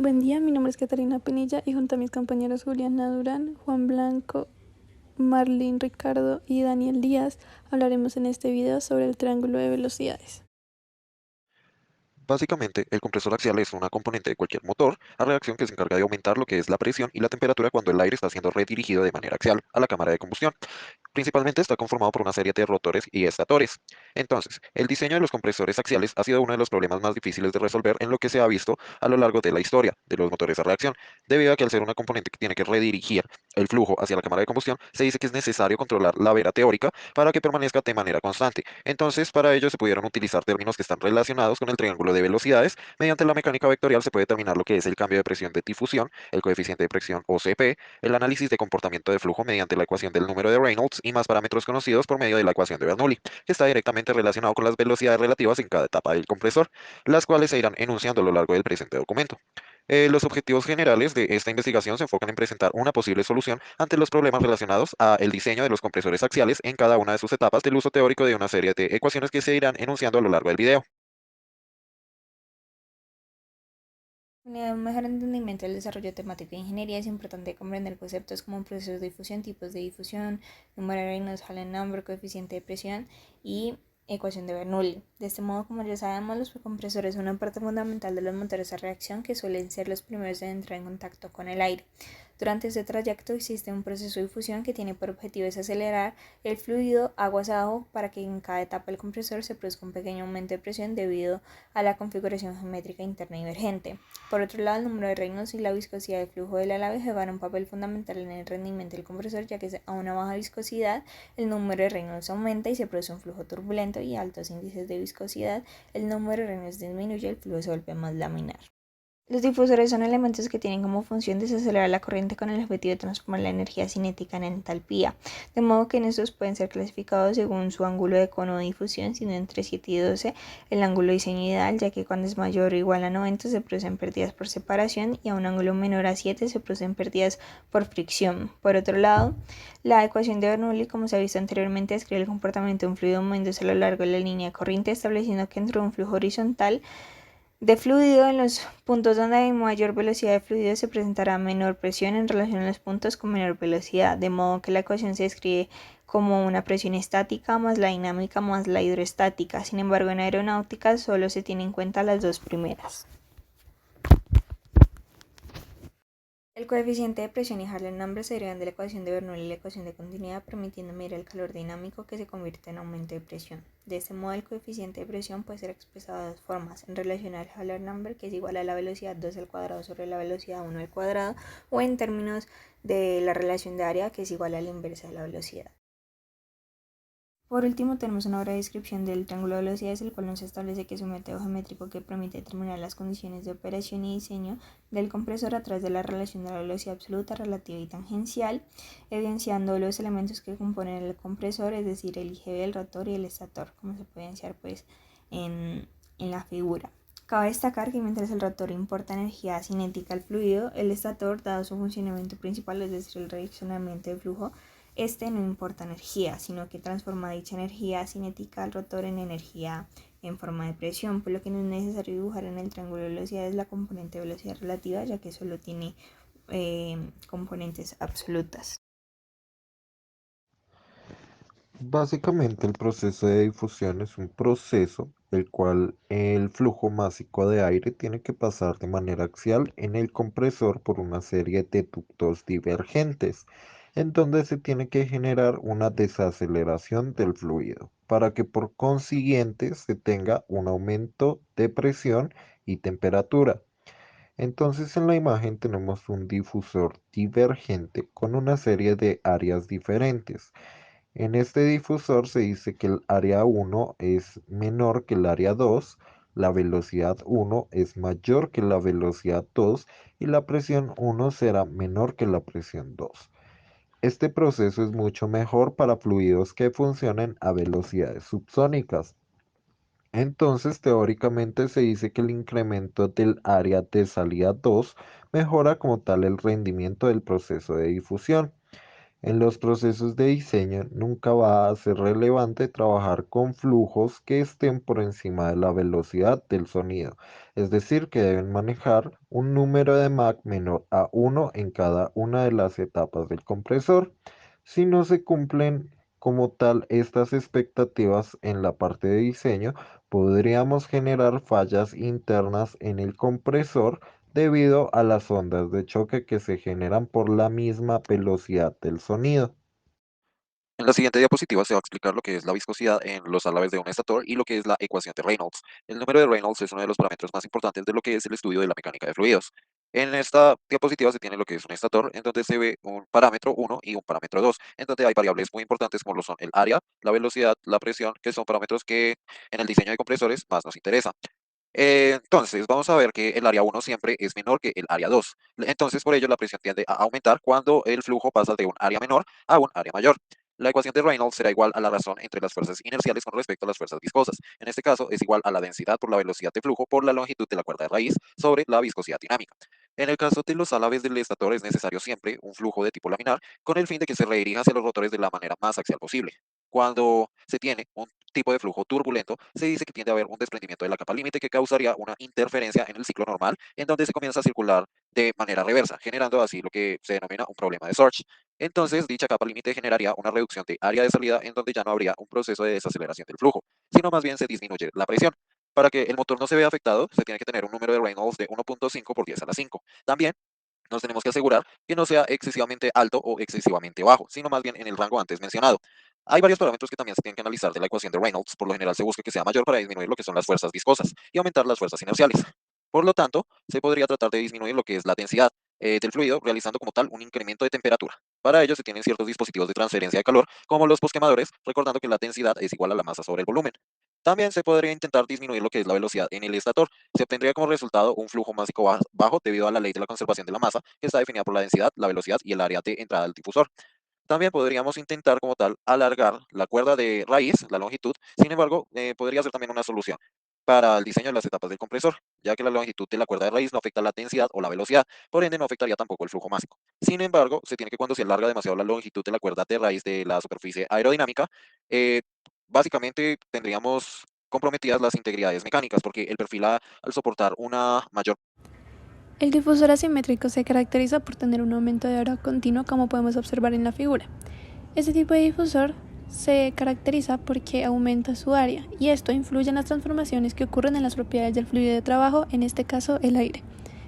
Buen día, mi nombre es Catarina Penilla y junto a mis compañeros Juliana Durán, Juan Blanco, Marlene Ricardo y Daniel Díaz hablaremos en este video sobre el triángulo de velocidades. Básicamente, el compresor axial es una componente de cualquier motor a reacción que se encarga de aumentar lo que es la presión y la temperatura cuando el aire está siendo redirigido de manera axial a la cámara de combustión. Principalmente está conformado por una serie de rotores y estatores. Entonces, el diseño de los compresores axiales ha sido uno de los problemas más difíciles de resolver en lo que se ha visto a lo largo de la historia de los motores a reacción, debido a que al ser una componente que tiene que redirigir el flujo hacia la cámara de combustión, se dice que es necesario controlar la vela teórica para que permanezca de manera constante. Entonces, para ello se pudieron utilizar términos que están relacionados con el triángulo de velocidades. Mediante la mecánica vectorial se puede determinar lo que es el cambio de presión de difusión, el coeficiente de presión OCP, el análisis de comportamiento de flujo mediante la ecuación del número de Reynolds y más parámetros conocidos por medio de la ecuación de Bernoulli, que está directamente relacionado con las velocidades relativas en cada etapa del compresor, las cuales se irán enunciando a lo largo del presente documento. Los objetivos generales de esta investigación se enfocan en presentar una posible solución ante los problemas relacionados a el diseño de los compresores axiales en cada una de sus etapas del uso teórico de una serie de ecuaciones que se irán enunciando a lo largo del video. Para un mejor entendimiento del desarrollo temático de ingeniería es importante comprender conceptos como procesos de difusión, tipos de difusión, número de Reynolds, Hallen number, coeficiente de presión y ecuación de Bernoulli. De este modo, como ya sabemos, los compresores son una parte fundamental de los motores a reacción que suelen ser los primeros en entrar en contacto con el aire. Durante este trayecto existe un proceso de difusión que tiene por objetivo acelerar el fluido aguas abajo para que en cada etapa del compresor se produzca un pequeño aumento de presión debido a la configuración geométrica interna divergente. Por otro lado, el número de Reynolds y la viscosidad de flujo del ala juegan un papel fundamental en el rendimiento del compresor, ya que a una baja viscosidad el número de Reynolds aumenta y se produce un flujo turbulento, y a altos índices de viscosidad el número de Reynolds disminuye y el flujo se vuelve más laminar. Los difusores son elementos que tienen como función desacelerar la corriente con el objetivo de transformar la energía cinética en entalpía, de modo que en estos pueden ser clasificados según su ángulo de cono de difusión, siendo entre 7 y 12 el ángulo de diseño ideal, ya que cuando es mayor o igual a 90 se producen pérdidas por separación y a un ángulo menor a 7 se producen pérdidas por fricción. Por otro lado, la ecuación de Bernoulli, como se ha visto anteriormente, describe el comportamiento de un fluido moviéndose a lo largo de la línea de corriente, estableciendo que entre un flujo horizontal de fluido en los puntos donde hay mayor velocidad de fluido se presentará menor presión en relación a los puntos con menor velocidad, de modo que la ecuación se describe como una presión estática más la dinámica más la hidroestática. Sin embargo, en aeronáutica solo se tienen en cuenta las dos primeras. El coeficiente de presión y Harlan number se derivan de la ecuación de Bernoulli y la ecuación de continuidad, permitiendo medir el calor dinámico que se convierte en aumento de presión. De este modo, el coeficiente de presión puede ser expresado de dos formas: en relación al Harlan number, que es igual a la velocidad 2 al cuadrado sobre la velocidad 1 al cuadrado, o en términos de la relación de área, que es igual a la inversa de la velocidad. Por último, tenemos una breve descripción del triángulo de velocidades, el cual nos establece que es un método geométrico que permite determinar las condiciones de operación y diseño del compresor a través de la relación de la velocidad absoluta, relativa y tangencial, evidenciando los elementos que componen el compresor, es decir, el IGB, el rotor y el estator, como se puede evidenciar en la figura. Cabe destacar que mientras el rotor importa energía cinética al fluido, el estator, dado su funcionamiento principal, es decir, el redireccionamiento de flujo, este no importa energía, sino que transforma dicha energía cinética al rotor en energía en forma de presión, por lo que no es necesario dibujar en el triángulo de velocidades la componente de velocidad relativa, ya que solo tiene componentes absolutas. Básicamente el proceso de difusión es un proceso el cual el flujo másico de aire tiene que pasar de manera axial en el compresor por una serie de ductos divergentes, en donde se tiene que generar una desaceleración del fluido para que por consiguiente se tenga un aumento de presión y temperatura. Entonces en la imagen tenemos un difusor divergente con una serie de áreas diferentes. En este difusor se dice que el área 1 es menor que el área 2, la velocidad 1 es mayor que la velocidad 2 y la presión 1 será menor que la presión 2. Este proceso es mucho mejor para fluidos que funcionen a velocidades subsónicas. Entonces, teóricamente se dice que el incremento del área de salida 2 mejora como tal el rendimiento del proceso de difusión. En los procesos de diseño nunca va a ser relevante trabajar con flujos que estén por encima de la velocidad del sonido, es decir, que deben manejar un número de Mach menor a 1 en cada una de las etapas del compresor. Si no se cumplen como tal estas expectativas en la parte de diseño, podríamos generar fallas internas en el compresor debido a las ondas de choque que se generan por la misma velocidad del sonido. En la siguiente diapositiva se va a explicar lo que es la viscosidad en los álabes de un estator y lo que es la ecuación de Reynolds. El número de Reynolds es uno de los parámetros más importantes de lo que es el estudio de la mecánica de fluidos. En esta diapositiva se tiene lo que es un estator, en donde se ve un parámetro 1 y un parámetro 2, en donde hay variables muy importantes como lo son el área, la velocidad, la presión, que son parámetros que en el diseño de compresores más nos interesa. Entonces, vamos a ver que el área 1 siempre es menor que el área 2. Entonces, por ello, la presión tiende a aumentar cuando el flujo pasa de un área menor a un área mayor. La ecuación de Reynolds será igual a la razón entre las fuerzas inerciales con respecto a las fuerzas viscosas. En este caso, es igual a la densidad por la velocidad de flujo por la longitud de la cuerda de raíz sobre la viscosidad dinámica. En el caso de los álabes del estator es necesario siempre un flujo de tipo laminar con el fin de que se redirija hacia los rotores de la manera más axial posible. Cuando se tiene un tipo de flujo turbulento, se dice que tiende a haber un desprendimiento de la capa límite que causaría una interferencia en el ciclo normal, en donde se comienza a circular de manera reversa, generando así lo que se denomina un problema de surge. Entonces, dicha capa límite generaría una reducción de área de salida en donde ya no habría un proceso de desaceleración del flujo, sino más bien se disminuye la presión. Para que el motor no se vea afectado, se tiene que tener un número de Reynolds de 1.5 por 10 a la 5. También nos tenemos que asegurar que no sea excesivamente alto o excesivamente bajo, sino más bien en el rango antes mencionado. Hay varios parámetros que también se tienen que analizar de la ecuación de Reynolds. Por lo general se busca que sea mayor para disminuir lo que son las fuerzas viscosas y aumentar las fuerzas inerciales. Por lo tanto, se podría tratar de disminuir lo que es la densidad del fluido, realizando como tal un incremento de temperatura. Para ello se tienen ciertos dispositivos de transferencia de calor, como los posquemadores, recordando que la densidad es igual a la masa sobre el volumen. También se podría intentar disminuir lo que es la velocidad en el estator. Se obtendría como resultado un flujo másico bajo debido a la ley de la conservación de la masa, que está definida por la densidad, la velocidad y el área de entrada del difusor. También podríamos intentar como tal alargar la cuerda de raíz, la longitud. Sin embargo, podría ser también una solución para el diseño de las etapas del compresor, ya que la longitud de la cuerda de raíz no afecta la densidad o la velocidad, por ende no afectaría tampoco el flujo másico. Sin embargo, se tiene que cuando se alarga demasiado la longitud de la cuerda de raíz de la superficie aerodinámica, eh, básicamente tendríamos comprometidas las integridades mecánicas, porque el perfil al soportar una mayor. El difusor asimétrico se caracteriza por tener un aumento de área continuo, como podemos observar en la figura. Este tipo de difusor se caracteriza porque aumenta su área, y esto influye en las transformaciones que ocurren en las propiedades del fluido de trabajo, en este caso el aire.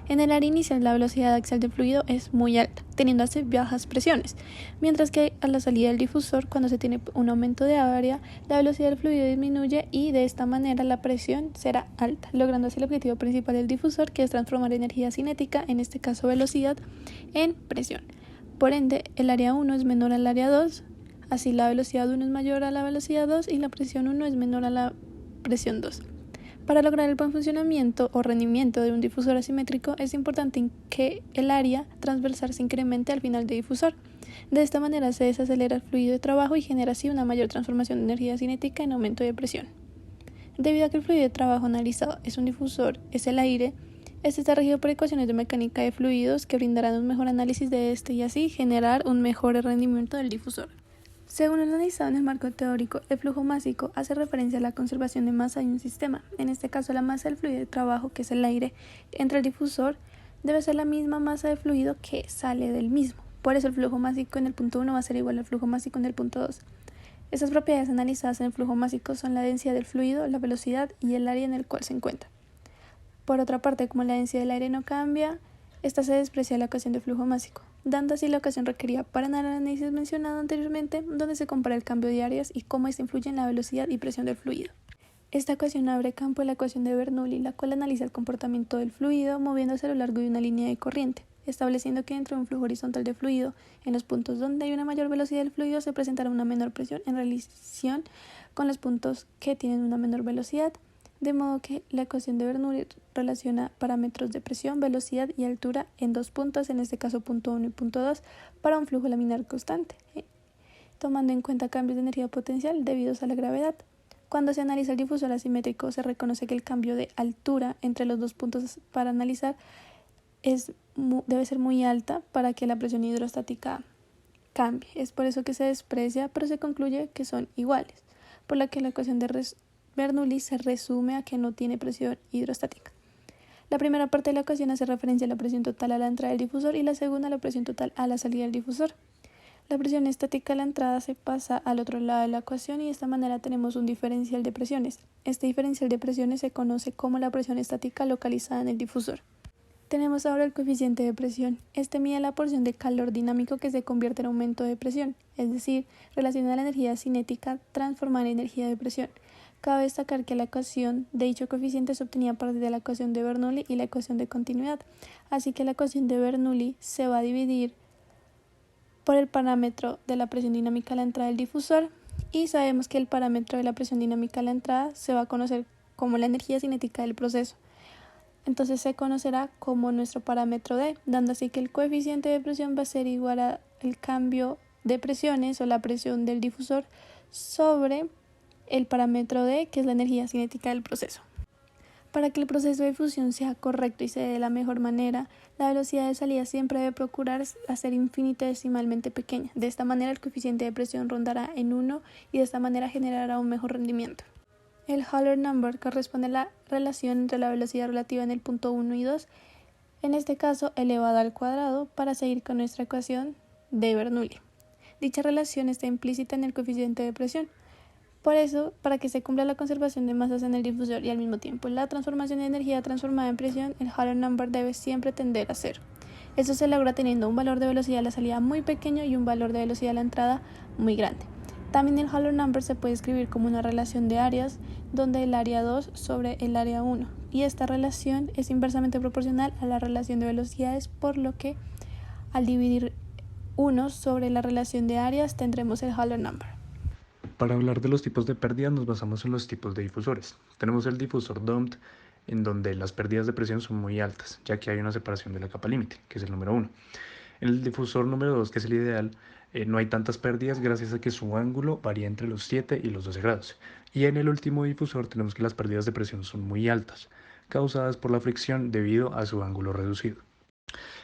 En el área inicial la velocidad axial del fluido es muy alta, teniendo así bajas presiones, mientras que a la salida del difusor, cuando se tiene un aumento de área, la velocidad del fluido disminuye y de esta manera la presión será alta, logrando así el objetivo principal del difusor, que es transformar energía cinética, en este caso velocidad, en presión. Por ende, el área 1 es menor al área 2, así la velocidad 1 es mayor a la velocidad 2 y la presión 1 es menor a la presión 2. Para lograr el buen funcionamiento o rendimiento de un difusor asimétrico, es importante que el área transversal se incremente al final del difusor. De esta manera se desacelera el fluido de trabajo y genera así una mayor transformación de energía cinética en aumento de presión. Debido a que el fluido de trabajo analizado es un difusor, es el aire, este está regido por ecuaciones de mecánica de fluidos que brindarán un mejor análisis de este y así generar un mejor rendimiento del difusor. Según el analizado en el marco teórico, el flujo másico hace referencia a la conservación de masa de un sistema. En este caso, la masa del fluido de trabajo, que es el aire, entre el difusor, debe ser la misma masa de fluido que sale del mismo. Por eso el flujo másico en el punto 1 va a ser igual al flujo másico en el punto 2. Estas propiedades analizadas en el flujo másico son la densidad del fluido, la velocidad y el área en el cual se encuentra. Por otra parte, como la densidad del aire no cambia, esta se desprecia la ecuación de flujo másico, dando así la ocasión requerida para el análisis mencionado anteriormente, donde se compara el cambio de áreas y cómo éste influye en la velocidad y presión del fluido. Esta ecuación abre campo a la ecuación de Bernoulli, la cual analiza el comportamiento del fluido moviéndose a lo largo de una línea de corriente, estableciendo que dentro de un flujo horizontal de fluido, en los puntos donde hay una mayor velocidad del fluido se presentará una menor presión en relación con los puntos que tienen una menor velocidad, de modo que la ecuación de Bernoulli relaciona parámetros de presión, velocidad y altura en dos puntos, en este caso punto 1 y punto 2, para un flujo laminar constante, tomando en cuenta cambios de energía potencial debidos a la gravedad. Cuando se analiza el difusor asimétrico, se reconoce que el cambio de altura entre los dos puntos para analizar debe ser muy alta para que la presión hidrostática cambie. Es por eso que se desprecia, pero se concluye que son iguales, por lo que la ecuación de Bernoulli se resume a que no tiene presión hidrostática. La primera parte de la ecuación hace referencia a la presión total a la entrada del difusor y la segunda a la presión total a la salida del difusor. La presión estática a la entrada se pasa al otro lado de la ecuación y de esta manera tenemos un diferencial de presiones. Este diferencial de presiones se conoce como la presión estática localizada en el difusor. Tenemos ahora el coeficiente de presión. Este mide la porción de calor dinámico que se convierte en aumento de presión, es decir, relaciona la energía cinética transformada en energía de presión. Cabe destacar que la ecuación de dicho coeficiente se obtenía a partir de la ecuación de Bernoulli y la ecuación de continuidad, así que la ecuación de Bernoulli se va a dividir por el parámetro de la presión dinámica a la entrada del difusor y sabemos que el parámetro de la presión dinámica a la entrada se va a conocer como la energía cinética del proceso. Entonces se conocerá como nuestro parámetro D, dando así que el coeficiente de presión va a ser igual al cambio de presiones o la presión del difusor sobre el parámetro D, que es la energía cinética del proceso. Para que el proceso de fusión sea correcto y se dé de la mejor manera, la velocidad de salida siempre debe procurar ser infinitesimalmente pequeña. De esta manera el coeficiente de presión rondará en 1 y de esta manera generará un mejor rendimiento. El Euler number corresponde a la relación entre la velocidad relativa en el punto 1 y 2, en este caso elevada al cuadrado, para seguir con nuestra ecuación de Bernoulli. Dicha relación está implícita en el coeficiente de presión. Por eso, para que se cumpla la conservación de masas en el difusor y al mismo tiempo la transformación de energía transformada en presión, el Euler number debe siempre tender a cero. Esto se logra teniendo un valor de velocidad a la salida muy pequeño y un valor de velocidad a la entrada muy grande. También el Euler number se puede escribir como una relación de áreas, donde el área 2 sobre el área 1, y esta relación es inversamente proporcional a la relación de velocidades, por lo que al dividir 1 sobre la relación de áreas tendremos el Euler number. Para hablar de los tipos de pérdidas nos basamos en los tipos de difusores. Tenemos el difusor dumped, en donde las pérdidas de presión son muy altas, ya que hay una separación de la capa límite, que es el número 1. En el difusor número 2, que es el ideal, no hay tantas pérdidas gracias a que su ángulo varía entre los 7 y los 12 grados. Y en el último difusor tenemos que las pérdidas de presión son muy altas, causadas por la fricción debido a su ángulo reducido.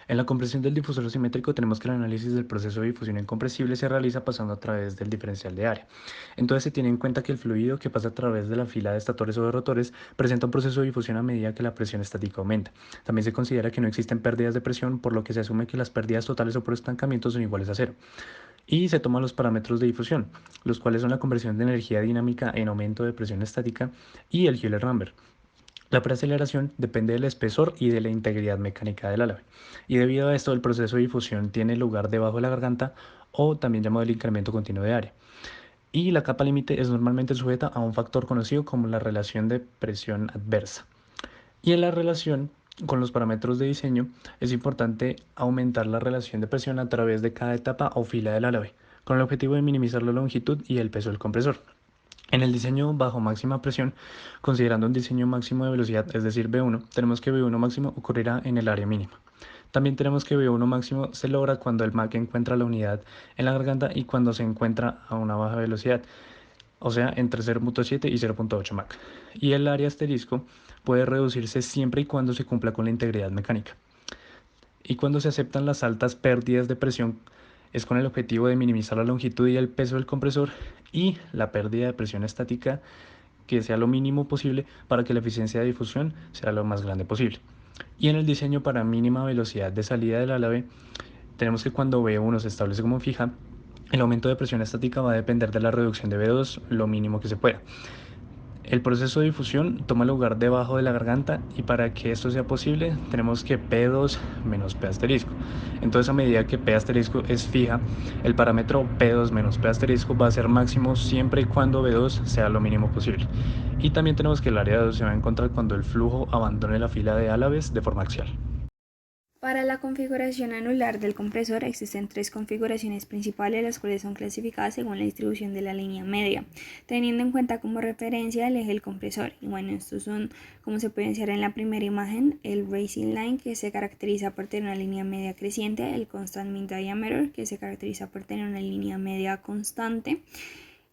En la compresión del difusor asimétrico tenemos que el análisis del proceso de difusión incompresible se realiza pasando a través del diferencial de área. Entonces se tiene en cuenta que el fluido que pasa a través de la fila de estatores o de rotores presenta un proceso de difusión a medida que la presión estática aumenta. También se considera que no existen pérdidas de presión, por lo que se asume que las pérdidas totales o por estancamiento son iguales a cero. Y se toman los parámetros de difusión, los cuales son la conversión de energía dinámica en aumento de presión estática y el Euler number. La preaceleración depende del espesor y de la integridad mecánica del álave, y debido a esto el proceso de difusión tiene lugar debajo de la garganta, o también llamado el incremento continuo de área. Y la capa límite es normalmente sujeta a un factor conocido como la relación de presión adversa. Y en la relación con los parámetros de diseño es importante aumentar la relación de presión a través de cada etapa o fila del álave, con el objetivo de minimizar la longitud y el peso del compresor. En el diseño bajo máxima presión, considerando un diseño máximo de velocidad, es decir, V1, tenemos que V1 máximo ocurrirá en el área mínima. También tenemos que V1 máximo se logra cuando el Mach encuentra la unidad en la garganta y cuando se encuentra a una baja velocidad, o sea, entre 0.7 y 0.8 Mach. Y el área asterisco puede reducirse siempre y cuando se cumpla con la integridad mecánica. Y cuando se aceptan las altas pérdidas de presión, es con el objetivo de minimizar la longitud y el peso del compresor y la pérdida de presión estática que sea lo mínimo posible para que la eficiencia de difusión sea lo más grande posible. Y en el diseño para mínima velocidad de salida del álave, tenemos que cuando V1 se establece como fija, el aumento de presión estática va a depender de la reducción de V2 lo mínimo que se pueda. El proceso de difusión toma lugar debajo de la garganta y para que esto sea posible tenemos que P2 menos P asterisco. Entonces a medida que P asterisco es fija, el parámetro P2 menos P asterisco va a ser máximo siempre y cuando V2 sea lo mínimo posible. Y también tenemos que el área 2 se va a encontrar cuando el flujo abandone la fila de álaves de forma axial. Para la configuración anular del compresor existen tres configuraciones principales, las cuales son clasificadas según la distribución de la línea media, teniendo en cuenta como referencia el eje del compresor. Y bueno, estos son, como se puede ver en la primera imagen, el Racing Line, que se caracteriza por tener una línea media creciente, el Constant Mean Diameter, que se caracteriza por tener una línea media constante,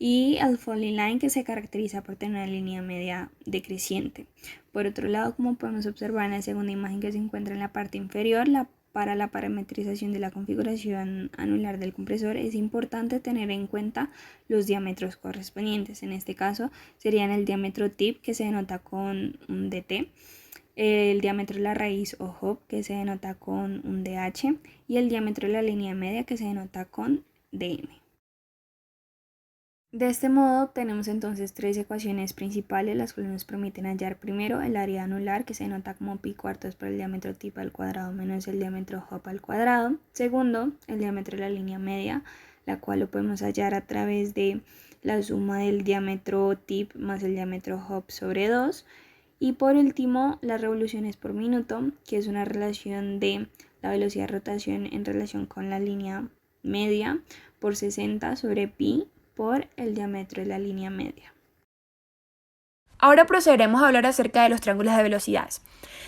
y el Falling Line, que se caracteriza por tener una línea media decreciente. Por otro lado, como podemos observar en la segunda imagen que se encuentra en la parte inferior, para la parametrización de la configuración anular del compresor es importante tener en cuenta los diámetros correspondientes. En este caso serían el diámetro tip, que se denota con un dt, el diámetro de la raíz o hop, que se denota con un DH, y el diámetro de la línea media, que se denota con DM. De este modo tenemos entonces tres ecuaciones principales, las cuales nos permiten hallar primero el área anular, que se denota como pi cuartos por el diámetro tip al cuadrado menos el diámetro hop al cuadrado. Segundo, el diámetro de la línea media, la cual lo podemos hallar a través de la suma del diámetro tip más el diámetro hop sobre 2. Y por último, las revoluciones por minuto, que es una relación de la velocidad de rotación en relación con la línea media por 60 sobre pi por el diámetro de la línea media. Ahora procederemos a hablar acerca de los triángulos de velocidades.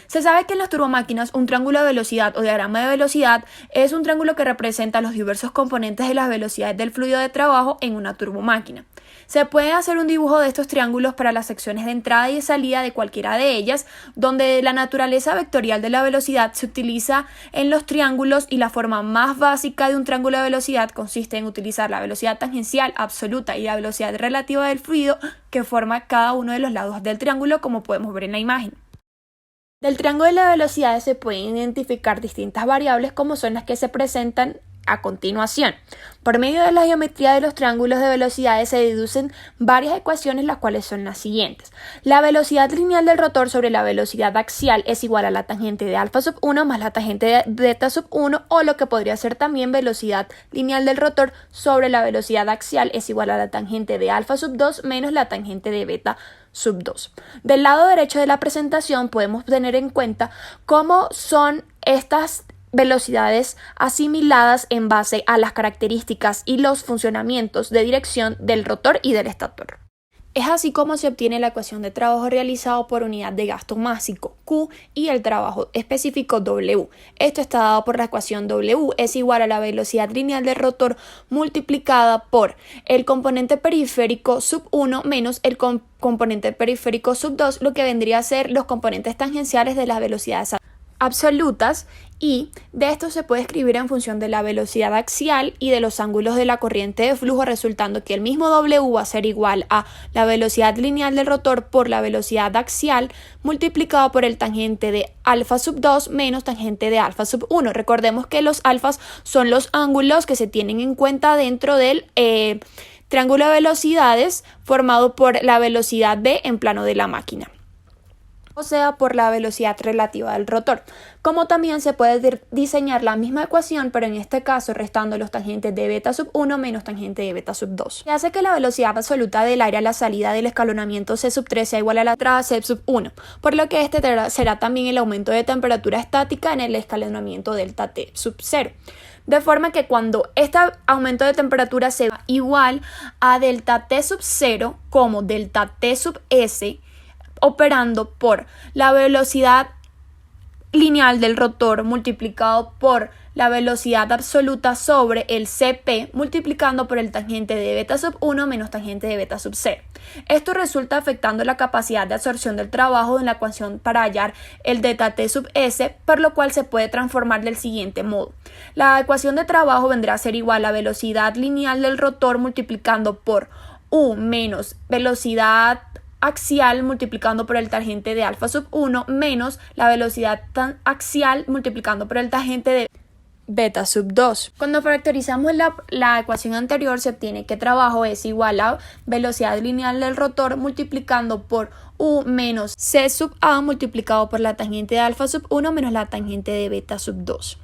Se sabe que en las turbomáquinas un triángulo de velocidad o diagrama de velocidad es un triángulo que representa los diversos componentes de las velocidades del fluido de trabajo en una turbomáquina. Se puede hacer un dibujo de estos triángulos para las secciones de entrada y de salida de cualquiera de ellas, donde la naturaleza vectorial de la velocidad se utiliza en los triángulos y la forma más básica de un triángulo de velocidad consiste en utilizar la velocidad tangencial absoluta y la velocidad relativa del fluido que forma cada uno de los lados del triángulo, como podemos ver en la imagen. Del triángulo de las velocidades se pueden identificar distintas variables como son las que se presentan a continuación. Por medio de la geometría de los triángulos de velocidades se deducen varias ecuaciones, las cuales son las siguientes. La velocidad lineal del rotor sobre la velocidad axial es igual a la tangente de alfa sub 1 más la tangente de beta sub 1, o lo que podría ser también velocidad lineal del rotor sobre la velocidad axial es igual a la tangente de alfa sub 2 menos la tangente de beta sub 2. Del lado derecho de la presentación podemos tener en cuenta cómo son estas velocidades asimiladas en base a las características y los funcionamientos de dirección del rotor y del estator. Es así como se obtiene la ecuación de trabajo realizado por unidad de gasto másico, Q, y el trabajo específico, W. Esto está dado por la ecuación W es igual a la velocidad lineal del rotor multiplicada por el componente periférico sub 1 menos el componente periférico sub 2, lo que vendría a ser los componentes tangenciales de las velocidades absolutas, y de esto se puede escribir en función de la velocidad axial y de los ángulos de la corriente de flujo, resultando que el mismo W va a ser igual a la velocidad lineal del rotor por la velocidad axial multiplicado por el tangente de alfa sub 2 menos tangente de alfa sub 1. Recordemos que los alfas son los ángulos que se tienen en cuenta dentro del triángulo de velocidades formado por la velocidad B en plano de la máquina, o sea, por la velocidad relativa del rotor. Como también se puede diseñar la misma ecuación, pero en este caso restando los tangentes de beta sub 1 menos tangente de beta sub 2. Que hace que la velocidad absoluta del aire a la salida del escalonamiento C sub 3 sea igual a la entrada C sub 1, por lo que este será también el aumento de temperatura estática en el escalonamiento delta T sub 0. De forma que cuando este aumento de temperatura sea igual a delta T sub 0 como delta T sub S, operando por la velocidad lineal del rotor multiplicado por la velocidad absoluta sobre el CP multiplicando por el tangente de beta sub 1 menos tangente de beta sub 0. Esto resulta afectando la capacidad de absorción del trabajo en la ecuación para hallar el delta T sub S, por lo cual se puede transformar del siguiente modo. La ecuación de trabajo vendrá a ser igual a lineal lineal del rotor multiplicando por U menos velocidad axial multiplicando por el tangente de alfa sub 1 menos la velocidad axial multiplicando por el tangente de beta sub 2. Cuando factorizamos la ecuación anterior se obtiene que trabajo es igual a velocidad lineal del rotor multiplicando por U menos C sub A multiplicado por la tangente de alfa sub 1 menos la tangente de beta sub 2.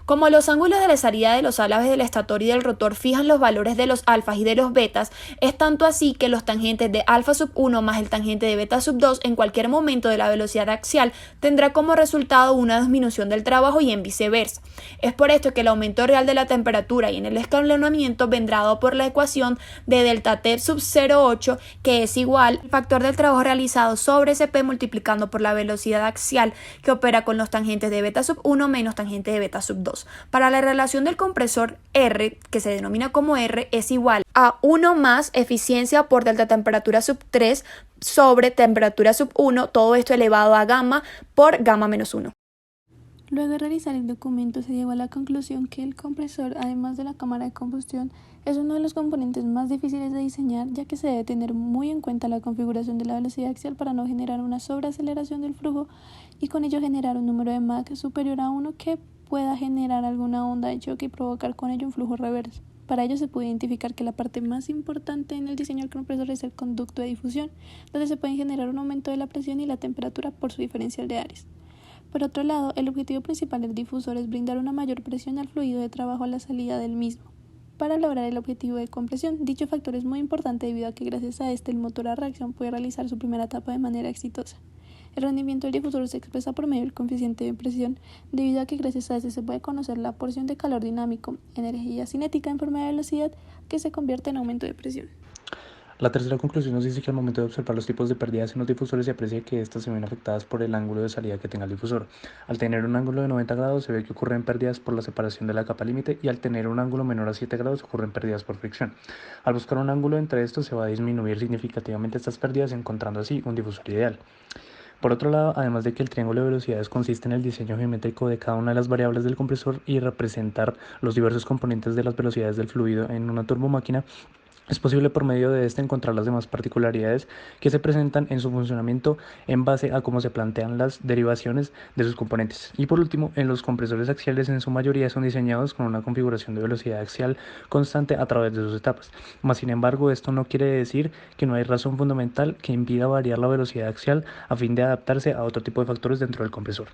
Como los ángulos de la salida de los alaves del estator y del rotor fijan los valores de los alfas y de los betas, es tanto así que los tangentes de alfa sub 1 más el tangente de beta sub 2 en cualquier momento de la velocidad axial tendrá como resultado una disminución del trabajo y en viceversa. Es por esto que el aumento real de la temperatura y en el escalonamiento vendrá dado por la ecuación de delta T sub 0,8, que es igual al factor del trabajo realizado sobre CP multiplicando por la velocidad axial que opera con los tangentes de beta sub 1 menos tangente de beta sub 2. Para la relación del compresor R, que se denomina como R, es igual a 1 más eficiencia por delta temperatura sub 3 sobre temperatura sub 1, todo esto elevado a gamma por gamma menos 1. Luego de realizar el documento se llegó a la conclusión que el compresor, además de la cámara de combustión, es uno de los componentes más difíciles de diseñar, ya que se debe tener muy en cuenta la configuración de la velocidad axial para no generar una sobreaceleración del flujo y con ello generar un número de Mach superior a 1 que pueda generar alguna onda de choque y provocar con ello un flujo reverso. Para ello se puede identificar que la parte más importante en el diseño del compresor es el conducto de difusión, donde se puede generar un aumento de la presión y la temperatura por su diferencial de Ares. Por otro lado, el objetivo principal del difusor es brindar una mayor presión al fluido de trabajo a la salida del mismo, para lograr el objetivo de compresión. Dicho factor es muy importante debido a que gracias a este el motor a reacción puede realizar su primera etapa de manera exitosa. El rendimiento del difusor se expresa por medio del coeficiente de presión, debido a que gracias a este se puede conocer la porción de calor dinámico, energía cinética en forma de velocidad, que se convierte en aumento de presión. La tercera conclusión nos dice que al momento de observar los tipos de pérdidas en los difusores se aprecia que éstas se ven afectadas por el ángulo de salida que tenga el difusor. Al tener un ángulo de 90 grados se ve que ocurren pérdidas por la separación de la capa límite y al tener un ángulo menor a 7 grados ocurren pérdidas por fricción. Al buscar un ángulo entre estos se va a disminuir significativamente estas pérdidas, encontrando así un difusor ideal. Por otro lado, además de que el triángulo de velocidades consiste en el diseño geométrico de cada una de las variables del compresor y representar los diversos componentes de las velocidades del fluido en una turbomáquina, es posible por medio de este encontrar las demás particularidades que se presentan en su funcionamiento en base a cómo se plantean las derivaciones de sus componentes. Y por último, en los compresores axiales en su mayoría son diseñados con una configuración de velocidad axial constante a través de sus etapas. Mas sin embargo, esto no quiere decir que no hay razón fundamental que impida variar la velocidad axial a fin de adaptarse a otro tipo de factores dentro del compresor.